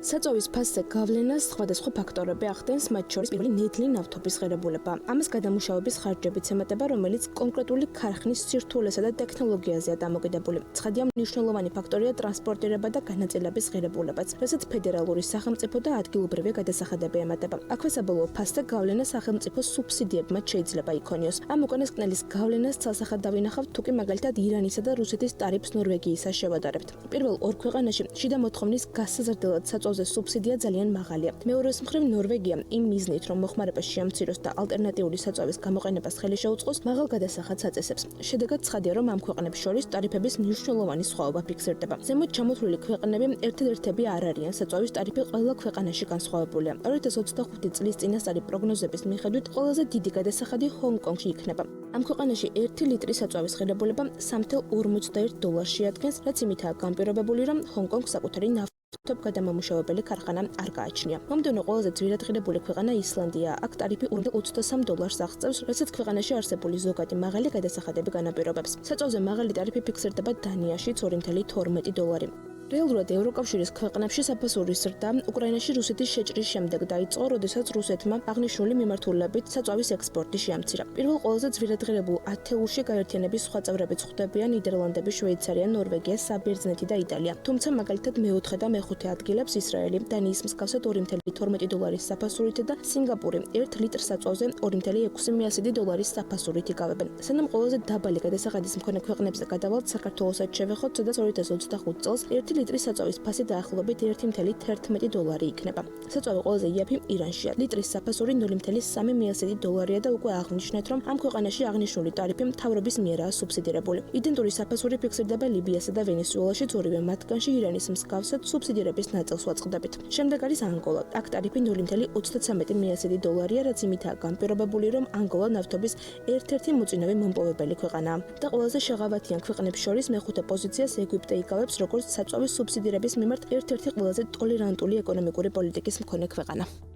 საწოვის ფასზე გავლენას სხვადასხვა ფაქტორები ახდენს, მათ შორის პირველი ნედლი ნავთობის ღირებულება. ამას გადამუშავების ხარჯებიც ემატება, რომელიც კონკრეტული ქარხნის სირთულესა და ტექნოლოგიაზეა დამოკიდებული. ცხადია, მნიშვნელოვანი ფაქტორია ტრანსპორტირება და განაწილების ღირებულებაც, რასაც ფედერალური სახელმწიფო და ადგილობრივი გადასახადები ემატება. აქვე საბოლოო ფასზე გავლენა სახელმწიფოს სუბსიდიებმაც შეიძლება იქონიოს. ამ უკანასკნელის გავლენას ცალსახად დავინახავთ, თუკი მაგალითად ირანისა და რუსეთის ტარიფს ნორვეგიისა შევადარებთ. პირველ ორ ქვეყანაში შიდა მოთხოვნის გასაზრდელად საწვავზე სუბსიდია ძალიან მაღალია. მეორეს მხრივ ნორვეგია იმ მიზნით, რომ მოხმარება შეამციროს და ალტერნატიული საწვავის გამოყენებას ხელი შეუწყოს, მაღალ გადასახადს აწესებს. შედეგად ცხადია, რომ ამ ქვეყნებს შორის ტარიფების მნიშვნელოვანი სხვაობა ფიქსირდება. ზემოთ ჩამოთვლილი ქვეყნები ერთადერთები არ არიან, საწვავის ტარიფი ყველა ქვეყანაში განსხვავებულია. 2025 წლის წინასწარი პროგნოზების მიხედვით ყველაზე დიდი გადასახადი ჰონგ-კონგში იქნება. ამ ქვეყანაში 1 ლიტრი საწვავის ღირებულება $3.41 შეადგენს, რაც იმითაა განპირობებული, რომ ჰონგ-კონგს საკუთარი გადამამუშავებელი ქარხანა არ გააჩნია. მომდევნო ყველაზე ძვირად ღირებული ქვეყანა ისლანდია. აქ ტარიფი $23 აღწევს, რასაც ქვეყანაში არსებული ზოგადი მაღალი გადასახადები განაპირობებს. საწვავზე მაღალი ტარიფი ფიქსირდება დანიაში $2.12. რეალურად ევროკავშირის ქვეყნებში საფასურის ზრდა უკრაინაში რუსეთის შეჭრის შემდეგ დაიწყო, როდესაც რუსეთმა აღნიშნული მიმართულებით საწვავის ექსპორტი შეამცირა. პირველ ყველაზე ძვირად ღირებულ ათეულში გაერთიანების სხვა წევრებიც ხვდებიან ნიდერლანდები, შვეიცარია, ნორვეგია, საბერძნეთი და იტალია. თუმცა მაგალითად მეოთხე და მეხუთე ადგილებს ისრაელი, დანიის მსგავსად $2.12 საფასურით და სინგაპური 1 ლიტრ საწვავზე $2.06 საფასურით იკავებენ. სანამ ყველაზე დაბალი გადასახადის მქონე ქვეყნებზე გადავალთ, საქართველოსაც შევეხოთ, სადაც 2025 წელს 1 ლიტრის საწვავის ფასი დაახლოებით $1.11 იქნება. საწვავი ყველაზე იაფი ირანშია. ლიტრის საფასური $0.3 და უკვე აღნიშნეთ, რომ ამ ქვეყანაში აღნიშნული ტარიფი მთავრობის მიერაა სუბსიდირებული. იდენტური საფასური ფიქსირდება ლიბიასა და ვენესუელაშიც, ორივე მათგანში ირანის მსგავსად სუბსიდირების ნაწილს ვაწყდებით. შემდეგ არის ანგოლა. აქ ტარიფი $0.33 რაც იმითაა განპირობებული, რომ ანგოლა ნავთობის ერთ-ერთი მოწინავე მომპოვებელი ქვეყანაა. და ყველაზე შეღავათიან ქვეყნებს შორის მეხუთე პოზიციას ეგვიპტე იკავებს, როგორც საწვავის სუბსიდირების მიმართ ერთ-ერთი ყველაზე ტოლერანტული ეკონომიკური პოლიტიკის მქონე ქვეყანა.